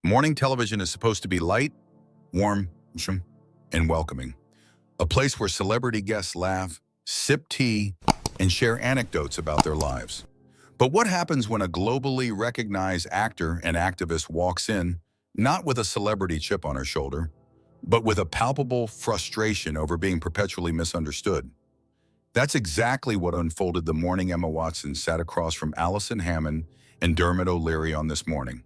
Morning television is supposed to be light, warm, and welcoming. A place where celebrity guests laugh, sip tea, and share anecdotes about their lives. But what happens when a globally recognized actor and activist walks in, not with a celebrity chip on her shoulder, but with a palpable frustration over being perpetually misunderstood? That's exactly what unfolded the morning Emma Watson sat across from Allison Hammond and Dermot O'Leary on This Morning.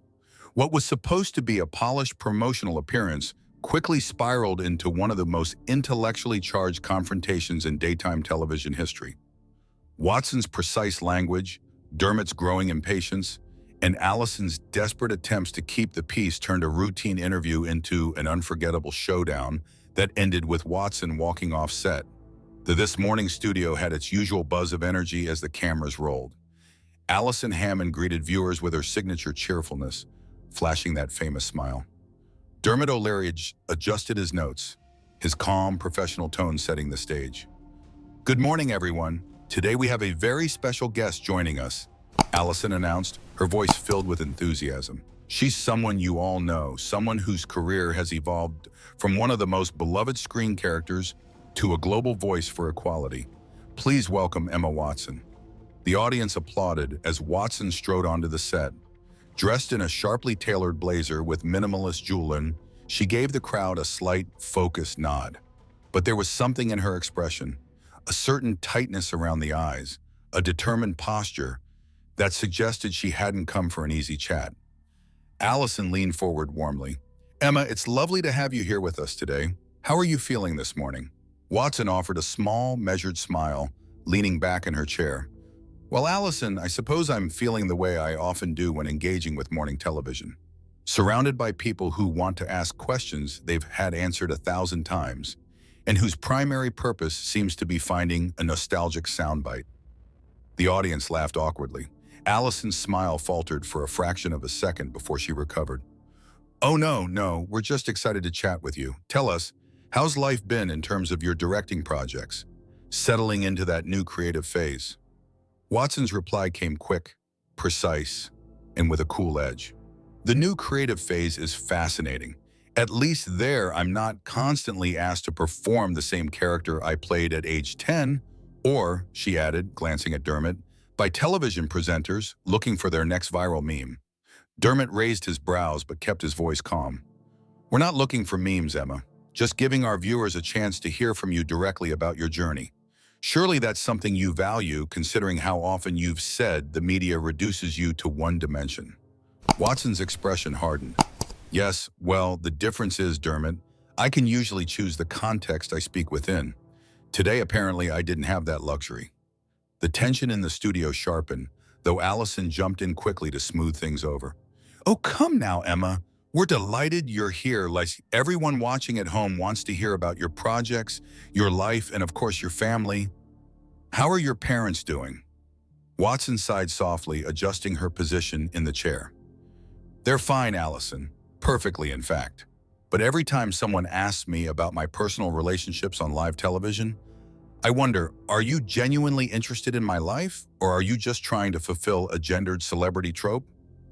What was supposed to be a polished promotional appearance quickly spiraled into one of the most intellectually charged confrontations in daytime television history. Watson's precise language, Dermot's growing impatience, and Allison's desperate attempts to keep the peace turned a routine interview into an unforgettable showdown that ended with Watson walking off set. The This Morning studio had its usual buzz of energy as the cameras rolled. Allison Hammond greeted viewers with her signature cheerfulness, flashing that famous smile. Dermot O'Leary adjusted his notes, his calm, professional tone setting the stage. "Good morning, everyone. Today we have a very special guest joining us," Allison announced, her voice filled with enthusiasm. "She's someone you all know, someone whose career has evolved from one of the most beloved screen characters to a global voice for equality. Please welcome Emma Watson." The audience applauded as Watson strode onto the set. Dressed in a sharply tailored blazer with minimalist jewelry, she gave the crowd a slight, focused nod. But there was something in her expression, a certain tightness around the eyes, a determined posture that suggested she hadn't come for an easy chat. Allison leaned forward warmly. "Emma, it's lovely to have you here with us today. How are you feeling this morning?" Watson offered a small, measured smile, leaning back in her chair. "Well, Allison, I suppose I'm feeling the way I often do when engaging with morning television. Surrounded by people who want to ask questions they've had answered 1,000 times, and whose primary purpose seems to be finding a nostalgic soundbite." The audience laughed awkwardly. Allison's smile faltered for a fraction of a second before she recovered. "Oh, no, we're just excited to chat with you. Tell us, how's life been in terms of your directing projects, settling into that new creative phase?" Watson's reply came quick, precise, and with a cool edge. "The new creative phase is fascinating. At least there, I'm not constantly asked to perform the same character I played at age 10, or," she added, glancing at Dermot, "by television presenters looking for their next viral meme." Dermot raised his brows but kept his voice calm. "We're not looking for memes, Emma. Just giving our viewers a chance to hear from you directly about your journey. Surely that's something you value, considering how often you've said the media reduces you to one dimension." Watson's expression hardened. "Yes, well, the difference is, Dermot, I can usually choose the context I speak within. Today, apparently, I didn't have that luxury." The tension in the studio sharpened, though Allison jumped in quickly to smooth things over. "Oh, come now, Emma. We're delighted you're here. Like everyone watching at home wants to hear about your projects, your life, and of course your family. How are your parents doing?" Watson sighed softly, adjusting her position in the chair. "They're fine, Allison. Perfectly, in fact. But every time someone asks me about my personal relationships on live television, I wonder, are you genuinely interested in my life, or are you just trying to fulfill a gendered celebrity trope?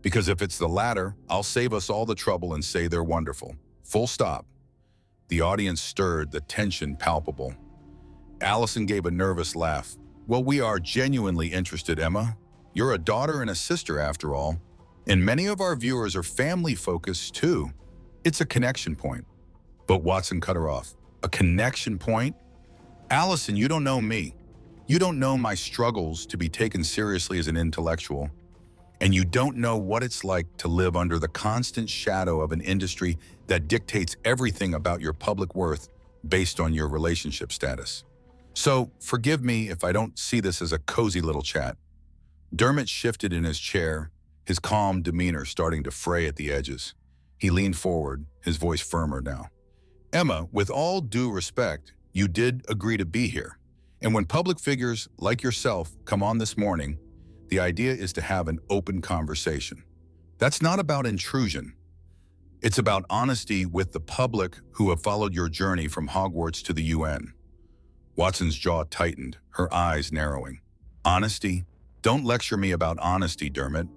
Because if it's the latter, I'll save us all the trouble and say they're wonderful. Full stop." The audience stirred, the tension palpable. Allison gave a nervous laugh. "Well, we are genuinely interested, Emma. You're a daughter and a sister, after all. And many of our viewers are family-focused, too. It's a connection point." But Watson cut her off. "A connection point? Allison, you don't know me. You don't know my struggles to be taken seriously as an intellectual. And you don't know what it's like to live under the constant shadow of an industry that dictates everything about your public worth based on your relationship status. So, forgive me if I don't see this as a cozy little chat." Dermot shifted in his chair, his calm demeanor starting to fray at the edges. He leaned forward, his voice firmer now. "Emma, with all due respect, you did agree to be here. And when public figures like yourself come on This Morning, the idea is to have an open conversation. That's not about intrusion. It's about honesty with the public who have followed your journey from Hogwarts to the UN." Watson's jaw tightened, her eyes narrowing. "Honesty? Don't lecture me about honesty, Dermot.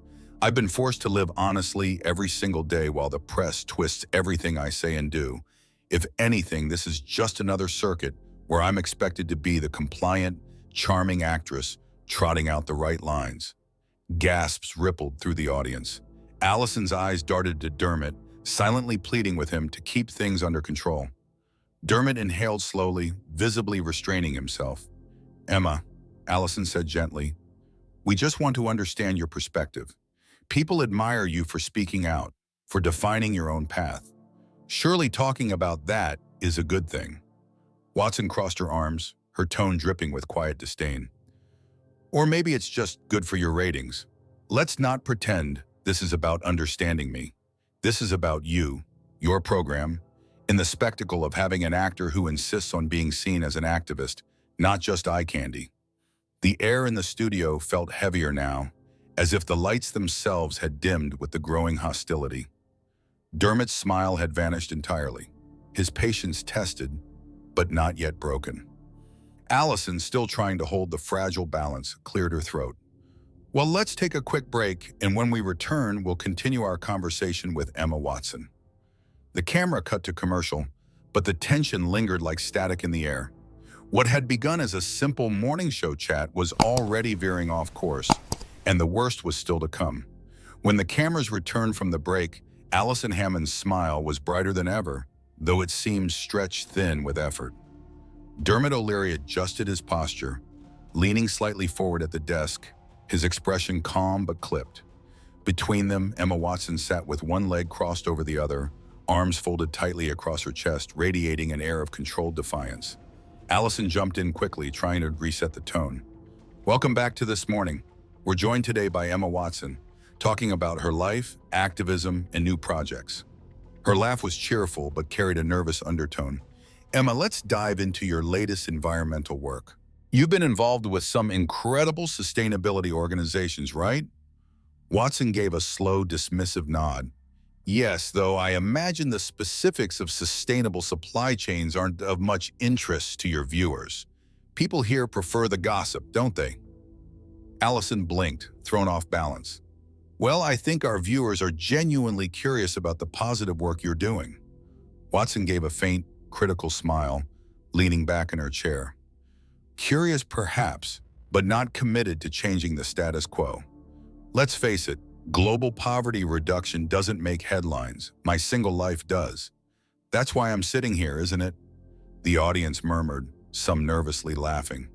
I've been forced to live honestly every single day while the press twists everything I say and do. If anything, this is just another circuit where I'm expected to be the compliant, charming actress trotting out the right lines. Gasps rippled through the audience. Allison's eyes darted to Dermot, silently pleading with him to keep things under control. Dermot inhaled slowly, visibly restraining himself. "Emma," Allison said gently, "we just want to understand your perspective. People admire you for speaking out, for defining your own path. Surely talking about that is a good thing." Watson crossed her arms, her tone dripping with quiet disdain. "Or maybe it's just good for your ratings. Let's not pretend this is about understanding me. This is about you, your program, in the spectacle of having an actor who insists on being seen as an activist, not just eye candy." The air in the studio felt heavier now, as if the lights themselves had dimmed with the growing hostility. Dermot's smile had vanished entirely, his patience tested, but not yet broken. Allison, still trying to hold the fragile balance, cleared her throat. "Well, let's take a quick break, and when we return, we'll continue our conversation with Emma Watson." The camera cut to commercial, but the tension lingered like static in the air. What had begun as a simple morning show chat was already veering off course, and the worst was still to come. When the cameras returned from the break, Allison Hammond's smile was brighter than ever, though it seemed stretched thin with effort. Dermot O'Leary adjusted his posture, leaning slightly forward at the desk, his expression calm but clipped. Between them, Emma Watson sat with one leg crossed over the other, arms folded tightly across her chest, radiating an air of controlled defiance. Allison jumped in quickly, trying to reset the tone. "Welcome back to This Morning. We're joined today by Emma Watson, talking about her life, activism, and new projects." Her laugh was cheerful but carried a nervous undertone. "Emma, let's dive into your latest environmental work. You've been involved with some incredible sustainability organizations, right?" Watson gave a slow, dismissive nod. "Yes, though I imagine the specifics of sustainable supply chains aren't of much interest to your viewers. People here prefer the gossip, don't they?" Allison blinked, thrown off balance. "Well, I think our viewers are genuinely curious about the positive work you're doing." Watson gave a faint, critical smile, leaning back in her chair. "Curious perhaps, but not committed to changing the status quo. Let's face it, global poverty reduction doesn't make headlines. My single life does. That's why I'm sitting here, isn't it?" The audience murmured, some nervously laughing.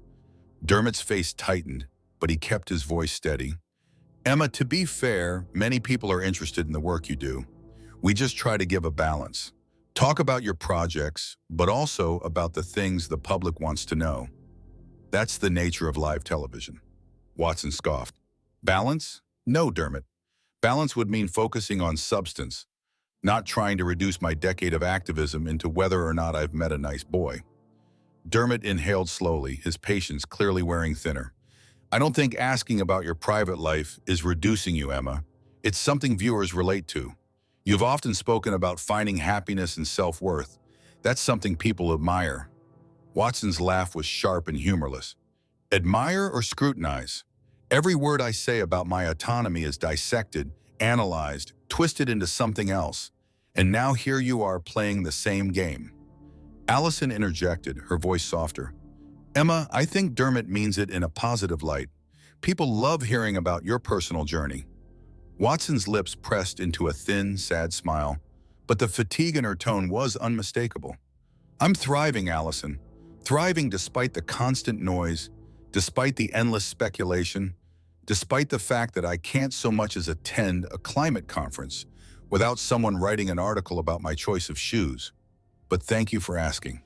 Dermot's face tightened, but he kept his voice steady. "Emma, to be fair, many people are interested in the work you do. We just try to give a balance. Talk about your projects, but also about the things the public wants to know. That's the nature of live television." Watson scoffed. "Balance? No, Dermot. Balance would mean focusing on substance, not trying to reduce my decade of activism into whether or not I've met a nice boy." Dermot inhaled slowly, his patience clearly wearing thinner. "I don't think asking about your private life is reducing you, Emma. It's something viewers relate to. You've often spoken about finding happiness and self-worth. That's something people admire." Watson's laugh was sharp and humorless. "Admire or scrutinize? Every word I say about my autonomy is dissected, analyzed, twisted into something else. And now here you are playing the same game." Allison interjected, her voice softer. "Emma, I think Dermot means it in a positive light. People love hearing about your personal journey." Watson's lips pressed into a thin, sad smile, but the fatigue in her tone was unmistakable. "I'm thriving, Allison. Thriving despite the constant noise, despite the endless speculation, despite the fact that I can't so much as attend a climate conference without someone writing an article about my choice of shoes. But thank you for asking."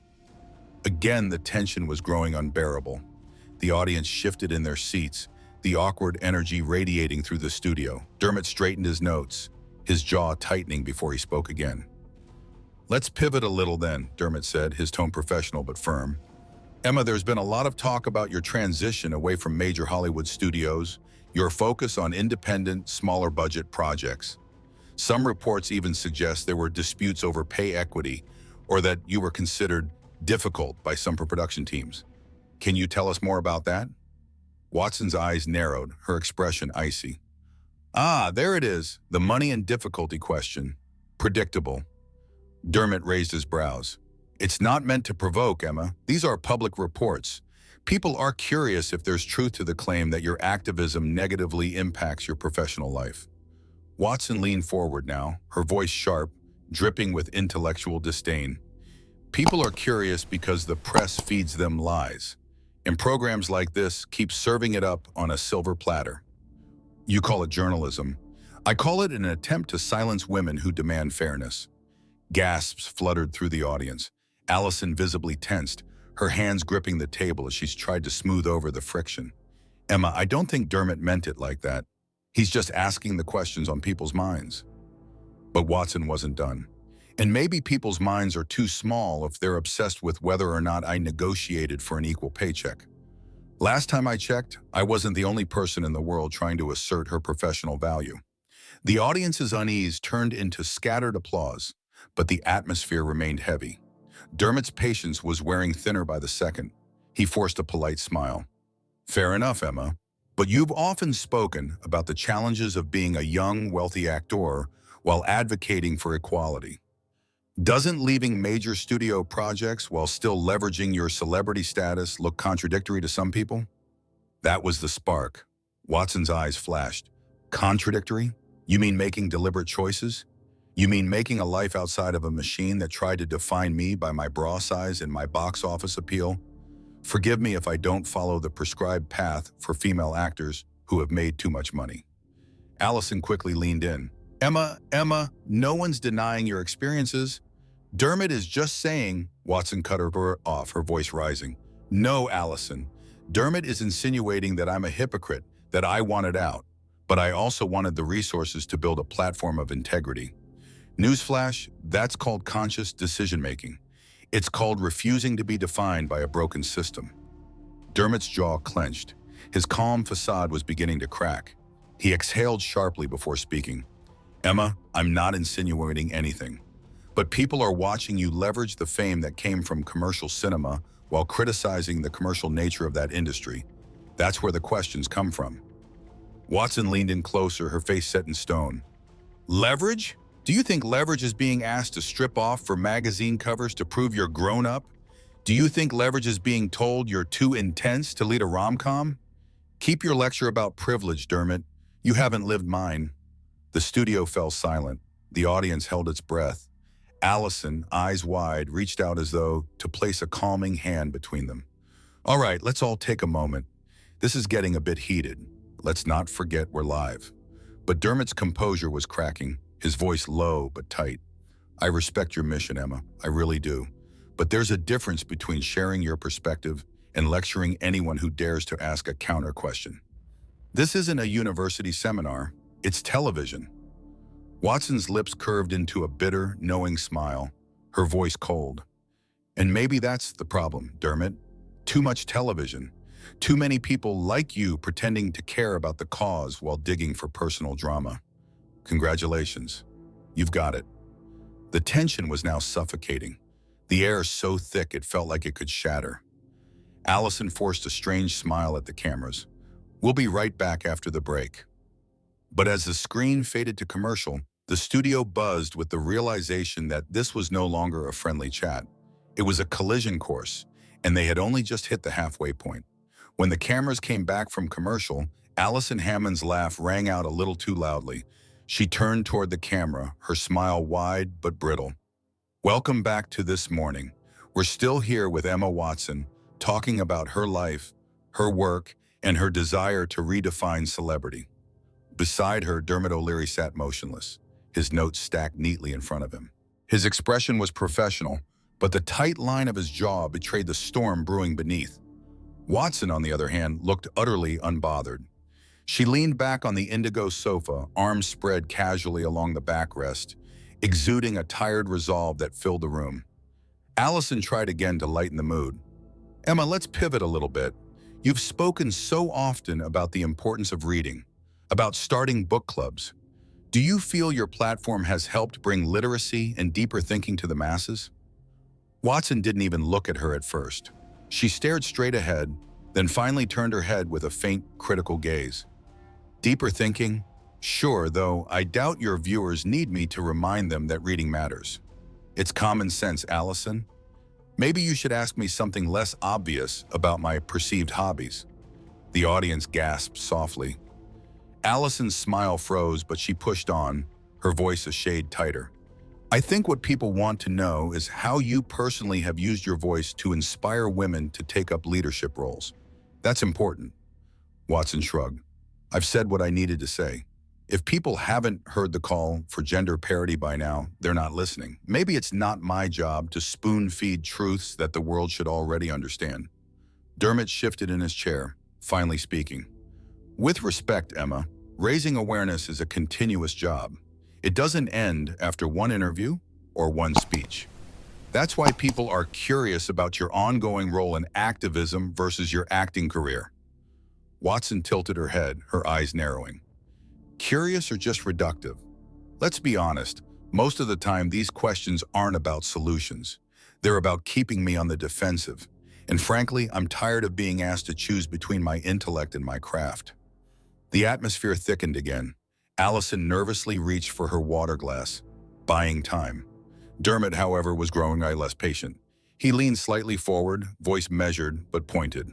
Again, the tension was growing unbearable. The audience shifted in their seats, the awkward energy radiating through the studio. Dermot straightened his notes, his jaw tightening before he spoke again. "Let's pivot a little then," Dermot said, his tone professional but firm. "Emma, there's been a lot of talk about your transition away from major Hollywood studios, your focus on independent, smaller budget projects. Some reports even suggest there were disputes over pay equity or that you were considered difficult by some production teams. Can you tell us more about that?" Watson's eyes narrowed, her expression icy. Ah, there it is, the money and difficulty question. Predictable. Dermot raised his brows. It's not meant to provoke, Emma. These are public reports. People are curious if there's truth to the claim that your activism negatively impacts your professional life. Watson leaned forward now, her voice sharp, dripping with intellectual disdain. People are curious because the press feeds them lies. And programs like this keep serving it up on a silver platter. You call it journalism. I call it an attempt to silence women who demand fairness. Gasps fluttered through the audience. Allison visibly tensed, her hands gripping the table as she's tried to smooth over the friction. Emma, I don't think Dermot meant it like that. He's just asking the questions on people's minds. But Watson wasn't done. And maybe people's minds are too small if they're obsessed with whether or not I negotiated for an equal paycheck. Last time I checked, I wasn't the only person in the world trying to assert her professional value. The audience's unease turned into scattered applause, but the atmosphere remained heavy. Dermot's patience was wearing thinner by the second. He forced a polite smile. Fair enough, Emma. But you've often spoken about the challenges of being a young, wealthy actor while advocating for equality. Doesn't leaving major studio projects while still leveraging your celebrity status look contradictory to some people? That was the spark. Watson's eyes flashed. Contradictory? You mean making deliberate choices? You mean making a life outside of a machine that tried to define me by my bra size and my box office appeal? Forgive me if I don't follow the prescribed path for female actors who have made too much money. Allison quickly leaned in. Emma, no one's denying your experiences. Dermot is just saying, Watson cut her off, her voice rising. No, Allison. Dermot is insinuating that I'm a hypocrite, that I wanted out, but I also wanted the resources to build a platform of integrity. Newsflash, that's called conscious decision-making. It's called refusing to be defined by a broken system. Dermot's jaw clenched. His calm facade was beginning to crack. He exhaled sharply before speaking. Emma, I'm not insinuating anything. But people are watching you leverage the fame that came from commercial cinema while criticizing the commercial nature of that industry. That's where the questions come from. Watson leaned in closer, her face set in stone. Leverage? Do you think leverage is being asked to strip off for magazine covers to prove you're grown up? Do you think leverage is being told you're too intense to lead a rom-com? Keep your lecture about privilege, Dermot. You haven't lived mine. The studio fell silent. The audience held its breath. Allison, eyes wide, reached out as though to place a calming hand between them. All right, let's all take a moment. This is getting a bit heated. Let's not forget we're live. But Dermot's composure was cracking, his voice low but tight. I respect your mission, Emma. I really do. But there's a difference between sharing your perspective and lecturing anyone who dares to ask a counter question. This isn't a university seminar. It's television. Watson's lips curved into a bitter, knowing smile, her voice cold. And maybe that's the problem, Dermot. Too much television. Too many people like you pretending to care about the cause while digging for personal drama. Congratulations. You've got it. The tension was now suffocating, the air so thick it felt like it could shatter. Allison forced a strange smile at the cameras. We'll be right back after the break. But as the screen faded to commercial, the studio buzzed with the realization that this was no longer a friendly chat. It was a collision course, and they had only just hit the halfway point. When the cameras came back from commercial, Allison Hammond's laugh rang out a little too loudly. She turned toward the camera, her smile wide but brittle. Welcome back to This Morning. We're still here with Emma Watson, talking about her life, her work, and her desire to redefine celebrity. Beside her, Dermot O'Leary sat motionless, his notes stacked neatly in front of him. His expression was professional, but the tight line of his jaw betrayed the storm brewing beneath. Watson, on the other hand, looked utterly unbothered. She leaned back on the indigo sofa, arms spread casually along the backrest, exuding a tired resolve that filled the room. Allison tried again to lighten the mood. Emma, let's pivot a little bit. You've spoken so often about the importance of reading, about starting book clubs. Do you feel your platform has helped bring literacy and deeper thinking to the masses? Watson didn't even look at her at first. She stared straight ahead, then finally turned her head with a faint, critical gaze. Deeper thinking? Sure, though I doubt your viewers need me to remind them that reading matters. It's common sense, Allison. Maybe you should ask me something less obvious about my perceived hobbies. The audience gasped softly. Allison's smile froze, but she pushed on, her voice a shade tighter. I think what people want to know is how you personally have used your voice to inspire women to take up leadership roles. That's important. Watson shrugged. I've said what I needed to say. If people haven't heard the call for gender parity by now, they're not listening. Maybe it's not my job to spoon-feed truths that the world should already understand. Dermot shifted in his chair, finally speaking. With respect, Emma, raising awareness is a continuous job. It doesn't end after one interview or one speech. That's why people are curious about your ongoing role in activism versus your acting career. Watson tilted her head, her eyes narrowing. Curious or just reductive? Let's be honest, most of the time these questions aren't about solutions. They're about keeping me on the defensive. And frankly, I'm tired of being asked to choose between my intellect and my craft. The atmosphere thickened again. Allison nervously reached for her water glass, buying time. Dermot, however, was growing less patient. He leaned slightly forward, voice measured but pointed.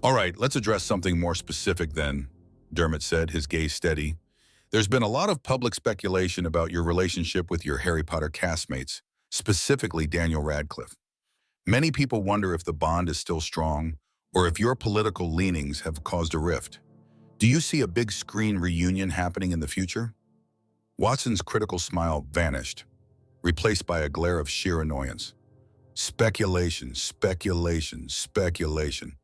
All right, let's address something more specific then, Dermot said, his gaze steady. There's been a lot of public speculation about your relationship with your Harry Potter castmates, specifically Daniel Radcliffe. Many people wonder if the bond is still strong or if your political leanings have caused a rift. Do you see a big screen reunion happening in the future? Watson's critical smile vanished, replaced by a glare of sheer annoyance. Speculation, speculation, speculation.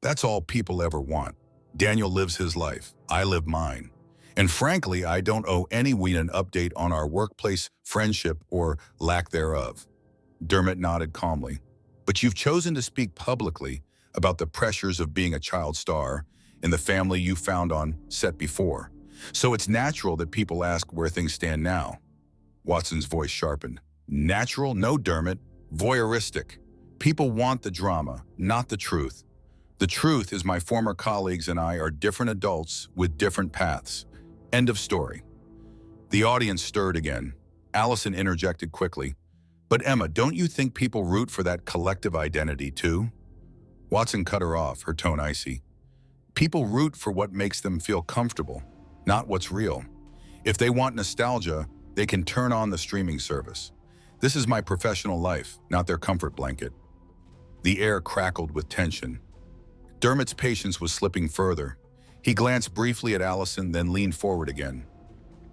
That's all people ever want. Daniel lives his life. I live mine. And frankly, I don't owe anyone an update on our workplace friendship or lack thereof. Dermot nodded calmly. But you've chosen to speak publicly about the pressures of being a child star in the family you found on set before. So it's natural that people ask where things stand now. Watson's voice sharpened. Natural? No, Dermot. Voyeuristic. People want the drama, not the truth. The truth is my former colleagues and I are different adults with different paths. End of story. The audience stirred again. Allison interjected quickly. But Emma, don't you think people root for that collective identity too? Watson cut her off, her tone icy. People root for what makes them feel comfortable, not what's real. If they want nostalgia, they can turn on the streaming service. This is my professional life, not their comfort blanket. The air crackled with tension. Dermot's patience was slipping further. He glanced briefly at Allison, then leaned forward again.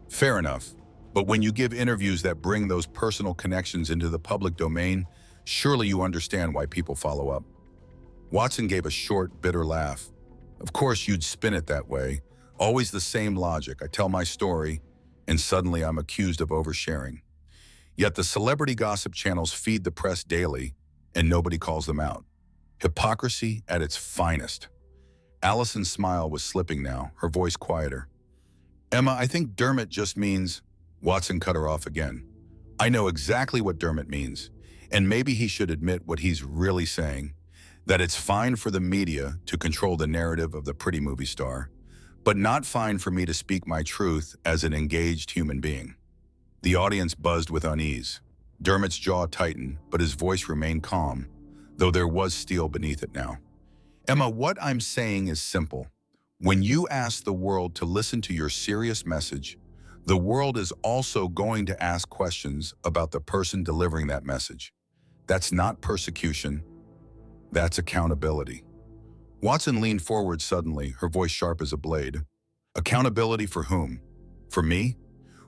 Fair enough, but when you give interviews that bring those personal connections into the public domain, surely you understand why people follow up. Watson gave a short, bitter laugh. Of course you'd spin it that way. Always the same logic. I tell my story, and suddenly I'm accused of oversharing. Yet the celebrity gossip channels feed the press daily, and nobody calls them out. Hypocrisy at its finest. Allison's smile was slipping now, her voice quieter. Emma, I think Dermot just means... Watson cut her off again. I know exactly what Dermot means, and maybe he should admit what he's really saying, that it's fine for the media to control the narrative of the pretty movie star, but not fine for me to speak my truth as an engaged human being. The audience buzzed with unease. Dermot's jaw tightened, but his voice remained calm, though there was steel beneath it now. Emma, what I'm saying is simple. When you ask the world to listen to your serious message, the world is also going to ask questions about the person delivering that message. That's not persecution. That's accountability. Watson leaned forward suddenly, her voice sharp as a blade. Accountability for whom? For me?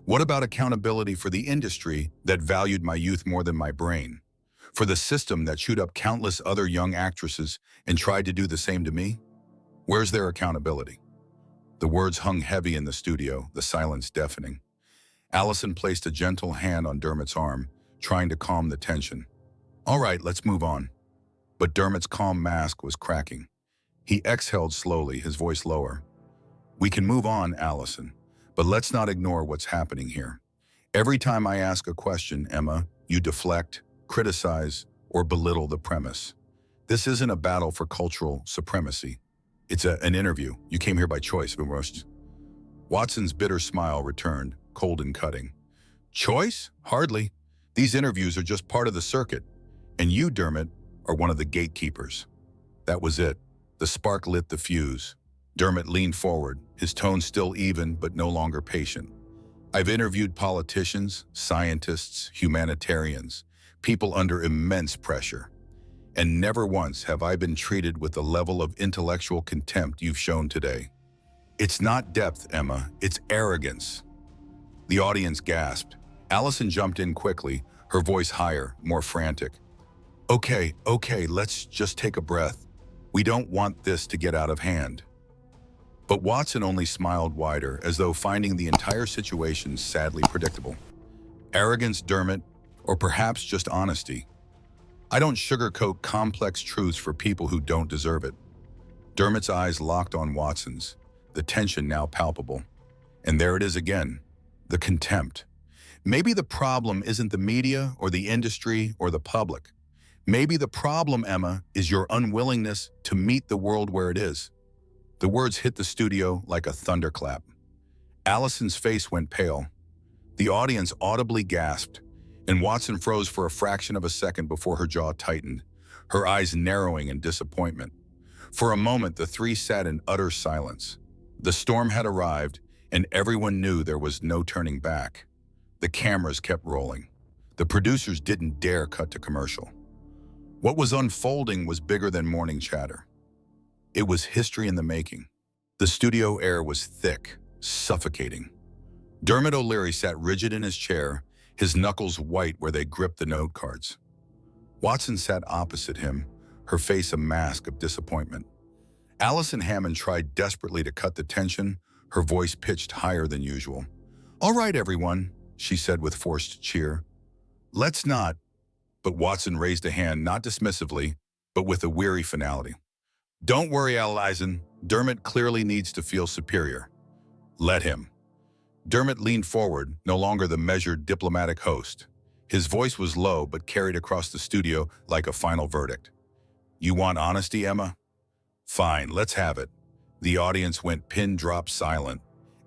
What about accountability for the industry that valued my youth more than my brain? For the system that chewed up countless other young actresses and tried to do the same to me? Where's their accountability? The words hung heavy in the studio, the silence deafening. Allison placed a gentle hand on Dermot's arm, trying to calm the tension. All right, let's move on. But Dermot's calm mask was cracking. He exhaled slowly, his voice lower. We can move on, Allison, but let's not ignore what's happening here. Every time I ask a question, Emma, you deflect, criticize, or belittle the premise. This isn't a battle for cultural supremacy. It's an interview. You came here by choice, but most. Watson's bitter smile returned, cold and cutting. Choice? Hardly. These interviews are just part of the circuit. And you, Dermot, are one of the gatekeepers. That was it. The spark lit the fuse. Dermot leaned forward, his tone still even but no longer patient. I've interviewed politicians, scientists, humanitarians, people under immense pressure. And never once have I been treated with the level of intellectual contempt you've shown today. It's not depth, Emma, it's arrogance. The audience gasped. Allison jumped in quickly, her voice higher, more frantic. Okay, let's just take a breath. We don't want this to get out of hand. But Watson only smiled wider, as though finding the entire situation sadly predictable. Arrogance, Dermot, or perhaps just honesty. I don't sugarcoat complex truths for people who don't deserve it. Dermot's eyes locked on Watson's, the tension now palpable. And there it is again, the contempt. Maybe the problem isn't the media or the industry or the public. Maybe the problem, Emma, is your unwillingness to meet the world where it is. The words hit the studio like a thunderclap. Allison's face went pale. The audience audibly gasped, and Watson froze for a fraction of a second before her jaw tightened, her eyes narrowing in disappointment. For a moment, the three sat in utter silence. The storm had arrived, and everyone knew there was no turning back. The cameras kept rolling. The producers didn't dare cut to commercial. What was unfolding was bigger than morning chatter. It was history in the making. The studio air was thick, suffocating. Dermot O'Leary sat rigid in his chair, his knuckles white where they gripped the note cards. Watson sat opposite him, her face a mask of disappointment. Allison Hammond tried desperately to cut the tension, her voice pitched higher than usual. All right, everyone, she said with forced cheer. Let's not. But Watson raised a hand, not dismissively, but with a weary finality. Don't worry, Allison. Dermot clearly needs to feel superior. Let him. Dermot leaned forward, no longer the measured diplomatic host. His voice was low but carried across the studio like a final verdict. You want honesty, Emma? Fine, let's have it. The audience went pin-drop silent.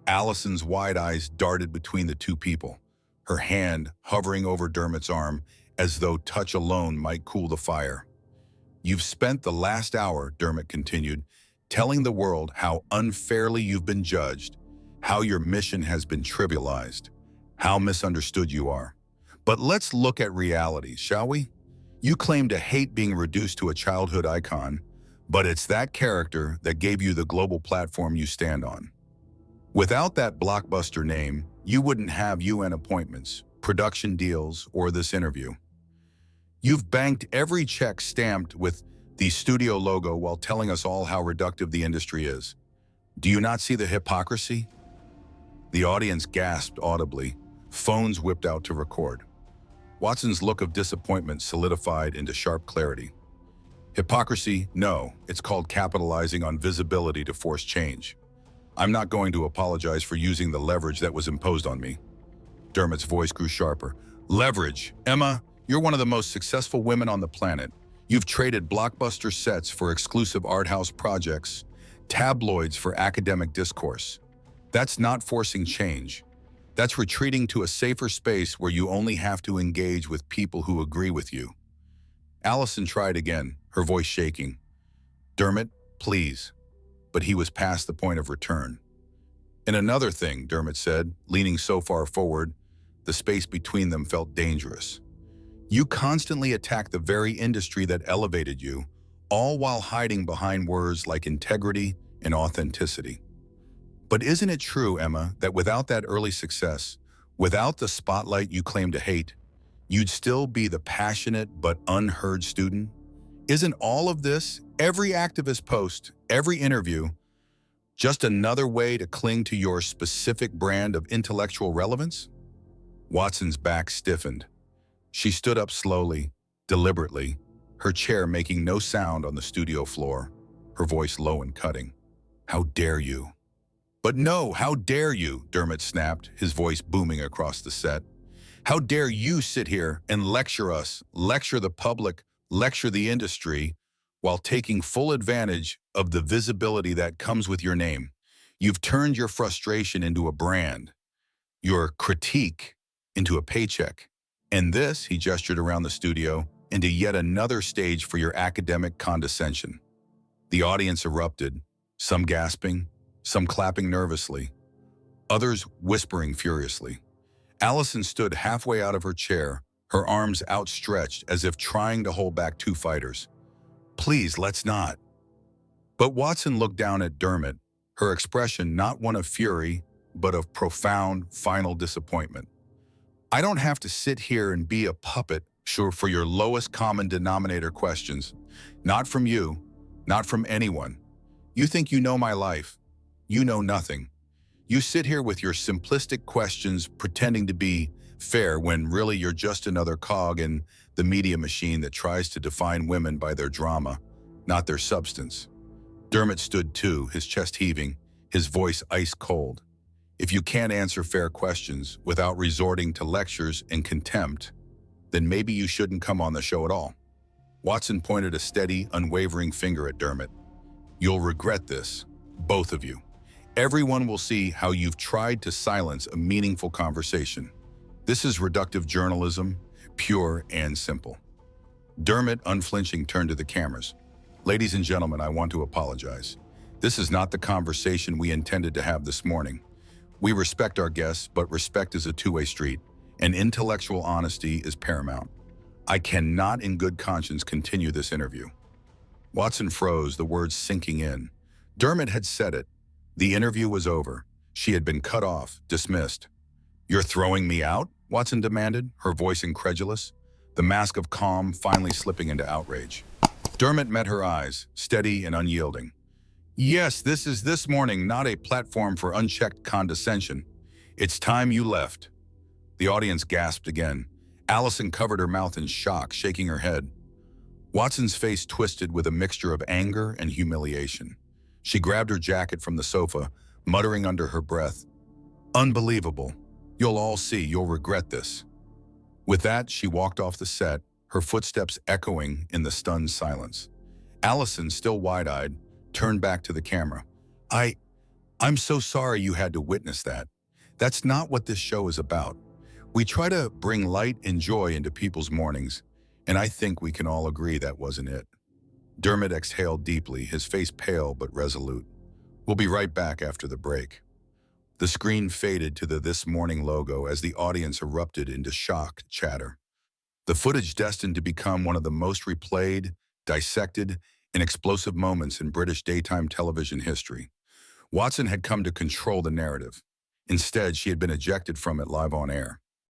Allison's wide eyes darted between the two people, her hand hovering over Dermot's arm as though touch alone might cool the fire. You've spent the last hour, Dermot continued, telling the world how unfairly you've been judged, how your mission has been trivialized, how misunderstood you are. But let's look at reality, shall we? You claim to hate being reduced to a childhood icon, but it's that character that gave you the global platform you stand on. Without that blockbuster name, you wouldn't have UN appointments, production deals, or this interview. You've banked every check stamped with the studio logo while telling us all how reductive the industry is. Do you not see the hypocrisy? The audience gasped audibly. Phones whipped out to record. Watson's look of disappointment solidified into sharp clarity. Hypocrisy? No, it's called capitalizing on visibility to force change. I'm not going to apologize for using the leverage that was imposed on me. Dermot's voice grew sharper. Leverage? Emma, you're one of the most successful women on the planet. You've traded blockbuster sets for exclusive art house projects, tabloids for academic discourse. That's not forcing change. That's retreating to a safer space where you only have to engage with people who agree with you. Allison tried again, her voice shaking. Dermot, please. But he was past the point of return. And another thing, Dermot said, leaning so far forward, the space between them felt dangerous. You constantly attack the very industry that elevated you, all while hiding behind words like integrity and authenticity. But isn't it true, Emma, that without that early success, without the spotlight you claim to hate, you'd still be the passionate but unheard student? Isn't all of this, every activist post, every interview, just another way to cling to your specific brand of intellectual relevance? Watson's back stiffened. She stood up slowly, deliberately, her chair making no sound on the studio floor, her voice low and cutting. How dare you? But no, how dare you, Dermot snapped, his voice booming across the set. How dare you sit here and lecture us, lecture the public, lecture the industry, while taking full advantage of the visibility that comes with your name. You've turned your frustration into a brand, your critique into a paycheck. And this, he gestured around the studio, into yet another stage for your academic condescension. The audience erupted, some gasping, some clapping nervously, others whispering furiously. Allison stood halfway out of her chair, her arms outstretched as if trying to hold back two fighters. Please, let's not. But Watson looked down at Dermot, her expression not one of fury, but of profound, final disappointment. I don't have to sit here and be a puppet for your lowest common denominator questions. Not from you, not from anyone. You think you know my life. You know nothing. You sit here with your simplistic questions pretending to be fair when really you're just another cog in the media machine that tries to define women by their drama, not their substance. Dermot stood too, his chest heaving, his voice ice cold. If you can't answer fair questions without resorting to lectures and contempt, then maybe you shouldn't come on the show at all. Watson pointed a steady, unwavering finger at Dermot. You'll regret this, both of you. Everyone will see how you've tried to silence a meaningful conversation. This is reductive journalism, pure and simple. Dermot, unflinching, turned to the cameras. Ladies and gentlemen, I want to apologize. This is not the conversation we intended to have this morning. We respect our guests, but respect is a two-way street, and intellectual honesty is paramount. I cannot in good conscience continue this interview. Watson froze, the words sinking in. Dermot had said it. The interview was over. She had been cut off, dismissed. You're throwing me out? Watson demanded, her voice incredulous, the mask of calm finally slipping into outrage. Dermot met her eyes, steady and unyielding. Yes, this is this morning not a platform for unchecked condescension. It's time you left. The audience gasped again. Allison covered her mouth in shock, shaking her head. Watson's face twisted with a mixture of anger and humiliation. She grabbed her jacket from the sofa, muttering under her breath, Unbelievable. You'll all see, you'll regret this. With that, she walked off the set, her footsteps echoing in the stunned silence. Allison, still wide-eyed, turned back to the camera. I'm so sorry you had to witness that. That's not what this show is about. We try to bring light and joy into people's mornings, and I think we can all agree that wasn't it. Dermot exhaled deeply, his face pale but resolute. We'll be right back after the break. The screen faded to the This Morning logo as the audience erupted into shocked chatter. The footage destined to become one of the most replayed, dissected, and explosive moments in British daytime television history. Watson had come to control the narrative. Instead, she had been ejected from it live on air.